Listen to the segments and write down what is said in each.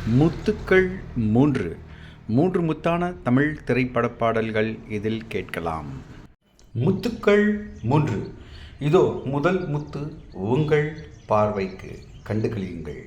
முத்துக்கள் மூன்று மூன்று முத்தான தமிழ் திரைப்பட பாடல்கள் இதில் கேட்கலாம். முத்துக்கள் மூன்று. இதோ முதல் முத்து உங்கள் பார்வைக்கு, கண்டுகளியுங்கள்.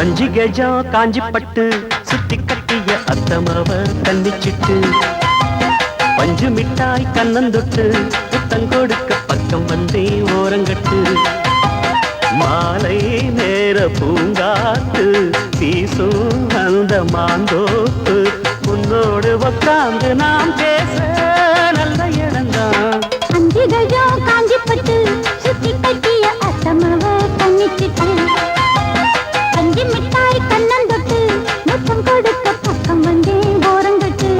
அஞ்சு கஜம் காஞ்சி பட்டு சுத்தி கட்டிய அத்தமவ தன்னிச்சிட்டு பஞ்சு மிட்டாய் கண்ணந்தொட்டு புத்தம் கொடுக்க பக்கம் வந்தே ஓரங்கட்டு மாலை நேர பூங்காத்து வீசும் அந்த மாந்தோப்பு உன்னோடு உக்காந்து நாம் பேச நல்ல இடம்தான். அஞ்சு கஜம் காஞ்சி பட்டு சுத்தி கட்டிய அத்தமவ தன்னிச்சிட்டு பஞ்சு மிட்டாய் கண்ணந்தொட்டு முத்தம் கொடுக்க பக்கம் வந்தே ஓரங்கட்டு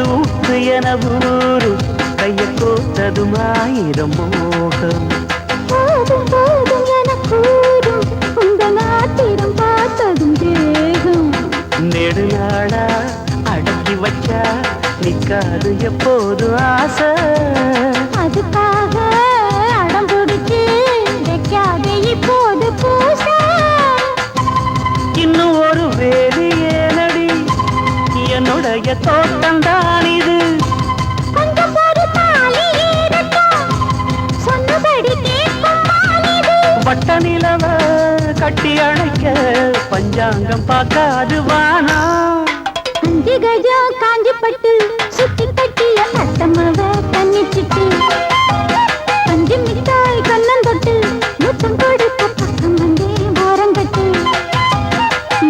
ஊத்து என ஊரு கைய கோத்ததும் ஆயிரம் மோகம் போதும் போதும் என கூறும் உங்கள் ஆத்திரம் பார்த்ததும் தேகம் நெடுநாளா அடக்கி வச்சா நிக்காது எப்போது ஆசை அதுக்காக அடம் பிடிச்சு வைக்காதே இப்போது பூச இன்னும் ஒரு வேலி ஏனடி என்னுடைய தோட்டம்தான் இது கொஞ்சம் ஒரு தாலி ஏறட்டும் சொன்னபடி கேட்கும் மாலிது வட்ட நிலவ கட்டி அணைக்க பஞ்சாங்கம் பார்க்காது வானா. அஞ்சு கஜம் காஞ்சி பட்டு சுத்தி கட்டிய அத்தமவ தன்னிச்சிட்டு பஞ்சு மிட்டாய் கண்ணந்தொட்டு முத்தம் கொடுக்க பக்கம் வந்தே ஓரங்கட்டு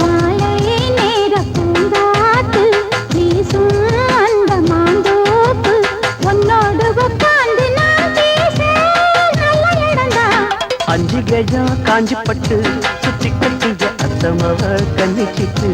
மாலை நேர பூங்காத்து வீசும் அந்த மாந்தோப்பு உன்னோடு உட்கார்ந்து நான் பேச நல்ல இடம்தான். அஞ்சு கஜம் காஞ்சி பட்டு சுத்தி கட்டிய அத்தமவ கண்ணிச்சிட்டு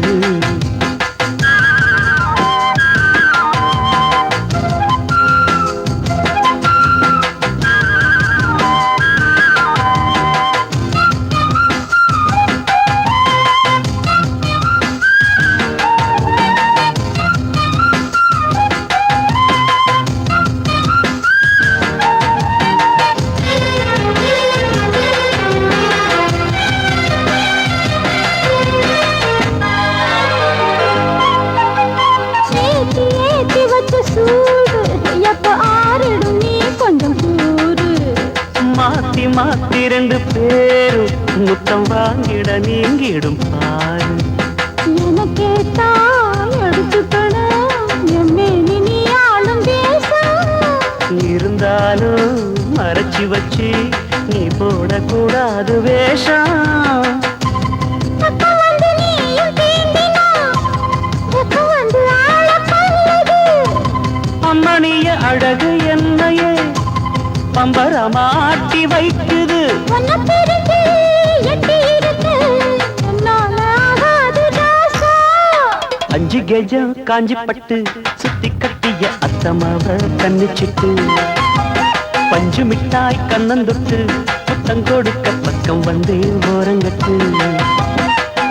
ஏத்தி ஏத்தி வச்ச சூடு எப்ப ஆறிடும் நீ கொஞ்சம் கூறு மாத்தி மாத்தி ரெண்டு பேரும் முத்தம் வாங்கிட நீங்கிடும் பாரு எனக்கேத்தா எடுத்துக்கணும் எம்மேனி நீ ஆளும் தேசம் இருந்தாலும் மறைச்சி வச்சு நீ போடக்கூடாது வேஷம் பக்கம் வந்து நீயும் தீண்டினா பக்கம் வந்து ஆளப்பது அம்மணிய அழகு என்னையே பம்பரமாட்டி வைக்குது உன்னை பிரிஞ்சு எட்டி இருக்கு என்னால ஆகாது தாசா அஞ்சு கஜம் காஞ்சி பட்டு சுத்தி கட்டிய அத்தமவ கண்ணிச்சிட்டு பஞ்சு மிட்டாய் கண்ணந்தொட்டு புத்தம் கொடுக்க பக்கம் வந்து ஓரங்கட்டு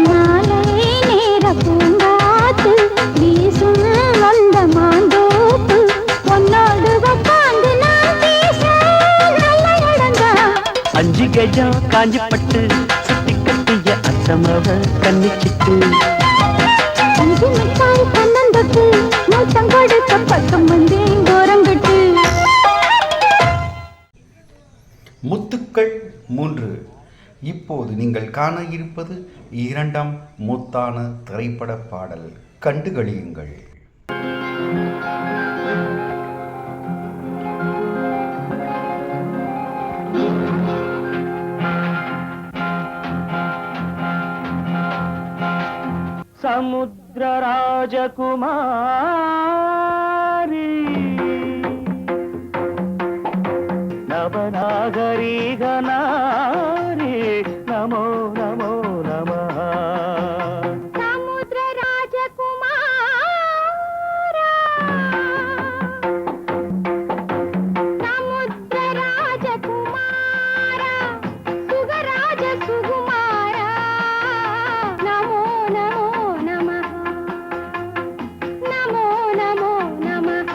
மாலை நேர பூங்காத்து வீசும் அந்த மாந்தோப்பு உன்னோடு உட்கார்ந்து நான் பேச நல்ல இடம்தான். அஞ்சு கஜம் காஞ்சி பட்டு சுத்தி கட்டிய அத்தமவ கண்ணிச்சிட்டு பஞ்சு மிட்டாய் கண்ணந்தொட்டு முத்தம் கொடுக்க பக்கம் வந்தே ஓரங்கட்டு. முத்துக்கள் மூன்று. இப்போது நீங்கள் காண இருப்பது இரண்டாம் முத்தான திரைப்பட பாடல். கண்டுகளியுங்கள். ராஜகுமாரி நவநாகரீக நாரி நமோ நமோ நமः சமுத்திர ராஜகுமாரா சமுத்திர ராஜகுமாரா சுகராஜ சுகுமாரா நமோ நமோ நமः நமோ நமோ நமः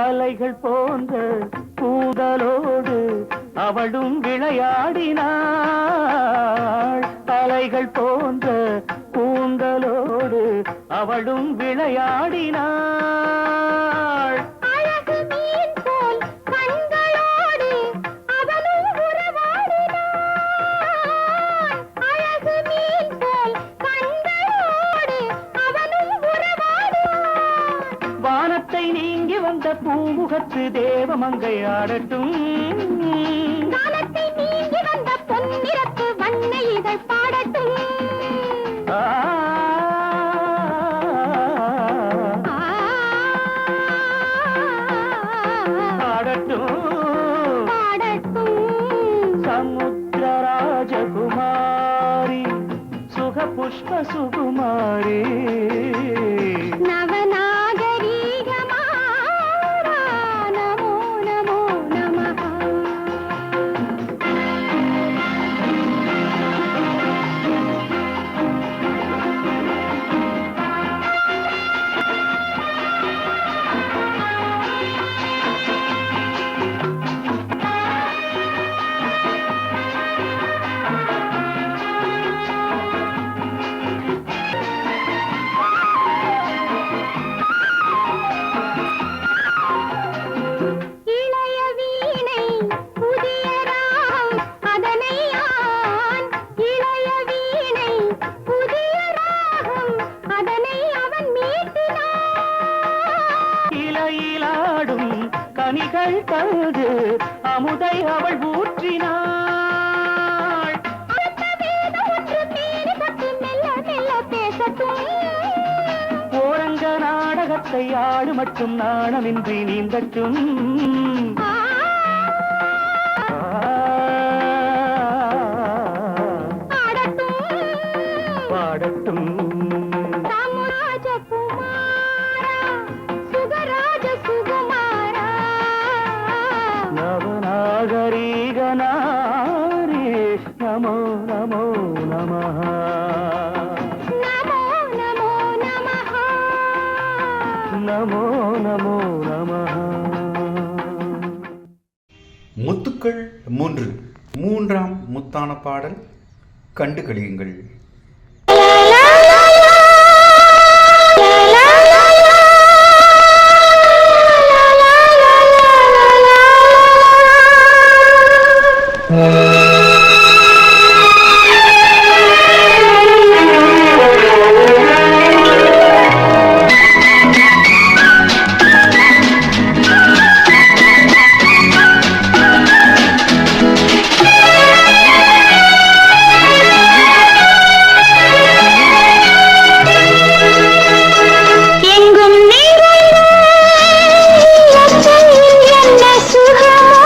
அலைகள் போன்ற கூதலோடு அவளும் விளையாடினாள் அலைகள் போன்ற கூந்தலோடு அவளும் விளையாடினாள் அழகு மீன் போல் கண்களோடு அவனும் உறவாடினான் அழகு மீன் போல் கண்களோடு அவனும் உறவாடினான் வானத்தை நீங்கி வந்த பூமுகத்து தேவமங்கை ஆடட்டும் காலத்தை நீங்கி வந்த பொன்னிறத்து வண்ண இதழ் பாடட்டும் ஆ, ஆடட்டும் பாடட்டும் சமுத்திர ராஜகுமாரி சுக புஷ்ப சுகுமாரி நவநாகரீகமாரா நமோ நமோ நமः இளைய வீணை புதிய ராகம் அதனை ஆன் இளைய வீணை புதிய ராகம் அதனை அவன் மீட்டினான் இலையிலாடும் கனிகள் தந்து அமுதை அவள் ஊற்றினாள் அடுத்த வேதம் ஒன்று மேனி பட்டு மெல்ல மெல்ல பேசட்டும் ஓரங்க நாடகத்தை ஆடு மட்டும் நாணமின்றி நீந்தட்டும் ஆ, ஆடட்டும் பாடட்டும் ராமராஜகுமாரா சுகராஜ சுகுமாரா நவநாகரீக நாரி நமோ நமோ நமः நமோ நமோ நமः நமோ நமோ நமः முத்துக்கள் 3 மூன்றாம் முத்தான பாடல் கண்டு களியுங்கள். எங்கும் நிறைந்த எங்கையில் என்ன சுகமோ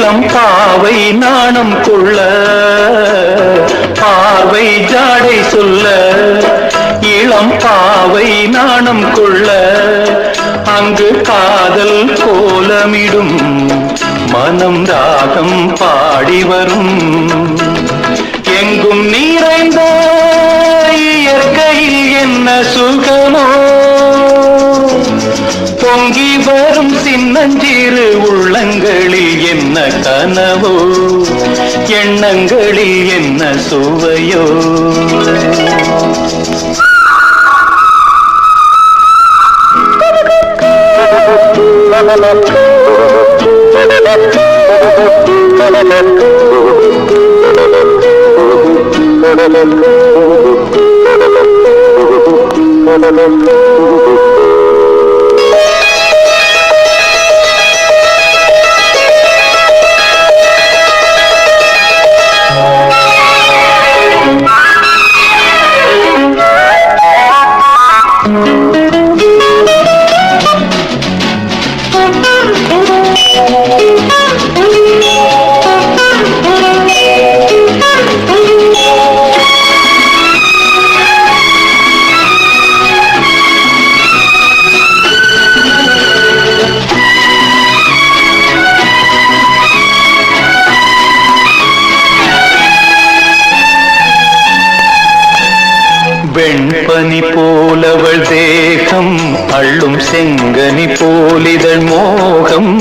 இளம் பாவை நாணம் கொள்ள பார்வை ஜாடை சொல்ல இளம் பாவை நாணம் கொள்ள அங்கு காதல் கோலமிடும் மனம் ராகம் பாடி வரும் எங்கும் நிறைந்த இயற்கையில் என்ன சுகமோ பொங்கி வரும் சின்னஞ்சிறு உள்ளங்களில் என்ன கனவோ எண்ணங்களில் என்ன சுவையோ வெண்பனி போலவள் தேகம் அள்ளும் செங்கனி போலிதழ் மோகம்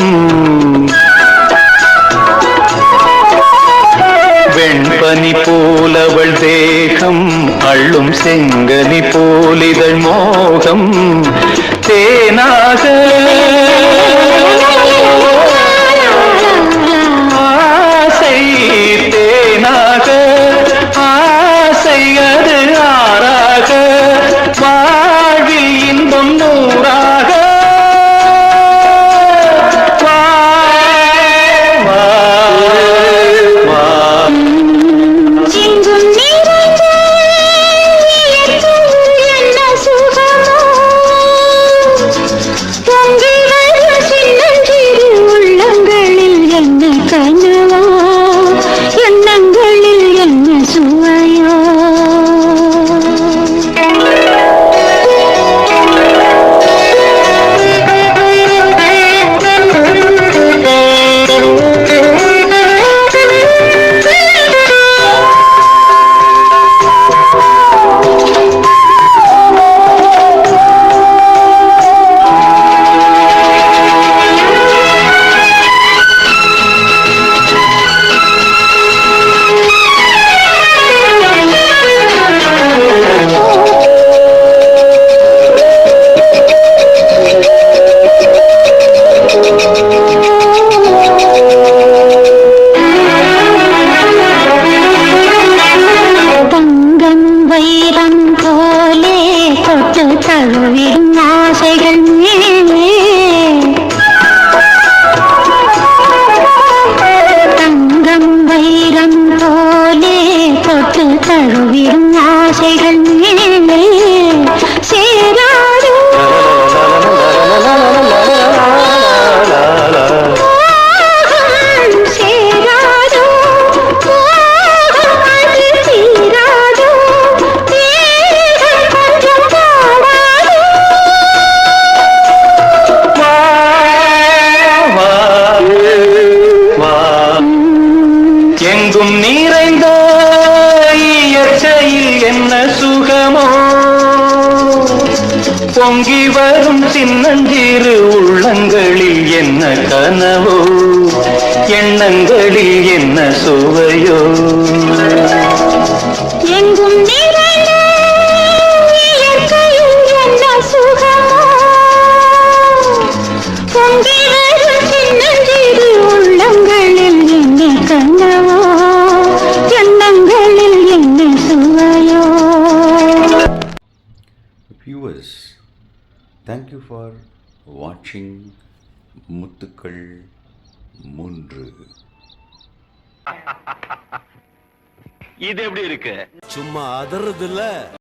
வெண்பனி போலவள் தேகம் அள்ளும் செங்கனி போலிதழ் மோகம் தேனாக ஆசை தேனாக ஆசை அது ஆறாக வாழ்வில் இன்பம் நூறாக எங்கும் நிறைந்த இயற்கையில் என்ன சுகமோ பொங்கி வரும் சின்னஞ்சிறு உள்ளங்களில் என்ன கனவோ எண்ணங்களில் என்ன சுவையோ எங்கும் நிறைந்த இயற்கையில் என்ன சுகமோ பொங்கி வரும் சின்னஞ்சிறு உள்ளங்களில் என்ன கனவோ எண்ணங்களில் என்ன சுவையோ. Viewers, thank you for watching முத்துக்கள் 3. இது எப்படி இருக்கு? சும்மா அதறது இல்ல.